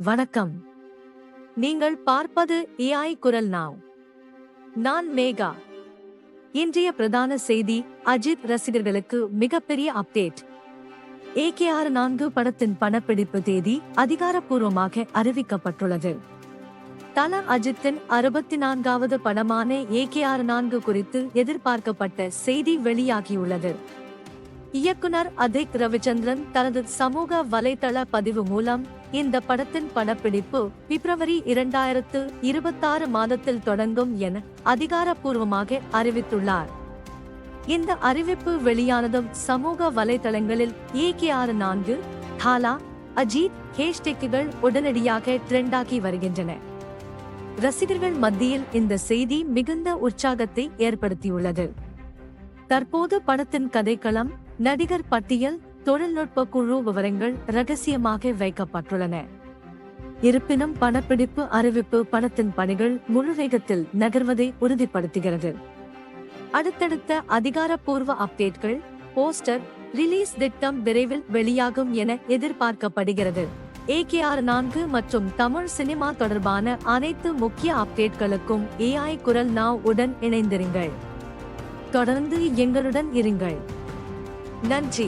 வணக்கம். நீங்கள் பார்ப்பது AI குரல் நாவ். நான் மேகா. இன்றைய பிரதான செய்தி: அஜித் ரசிகர்களுக்கு மிகப்பெரிய அப்டேட். AKR4 படத்தின் படப்பிடிப்பு தேதி அதிகாரப்பூர்வமாக அறிவிக்கப்பட்டுள்ளது. தல அஜித்தின் 64வது படமான AKR4 குறித்து எதிர்பார்க்கப்பட்ட செய்தி வெளியாகியுள்ளது. இயக்குனர் அதிக் ரவிச்சந்திரன் தனது சமூக வலைதள பதிவு மூலம் இந்த படத்தின் படப்பிடிப்பு பிப்ரவரி 2026 மாதத்தில் தொடங்கும் என அதிகாரப்பூர்வமாக அறிவித்துள்ளார். இந்த அறிவிப்பு வெளியானதும் சமூக வலைதளங்களில் AKR4 தாலா அஜித் ஹேஷ்டேக்குகள் உடனடியாக ட்ரெண்டாகி வருகின்றன. ரசிகர்கள் மத்தியில் இந்த செய்தி மிகுந்த உற்சாகத்தை ஏற்படுத்தியுள்ளது. தற்போது படத்தின் கதைக்களம், நடிகர் பட்டியல், தொழில்நுட்ப குழு விவரங்கள் ரகசியமாக வைக்கப்பட்டுள்ளன. இருப்பினும் படப்பிடிப்பு அறிவிப்பு படத்தின் பணிகள் முழு வேகத்தில் நகர்வதை உறுதிப்படுத்துகிறது. அடுத்தடுத்த அதிகாரப்பூர்வ அப்டேட்கள், போஸ்டர், ரிலீஸ் திட்டம் விரைவில் வெளியாகும் என எதிர்பார்க்கப்படுகிறது. AKR4 மற்றும் தமிழ் சினிமா தொடர்பான அனைத்து முக்கிய அப்டேட்களுக்கும் AI குரல் நாவ் உடன் இணைந்திருங்கள். தொடர்ந்து எங்களுடன் இருங்கள். நன்றி.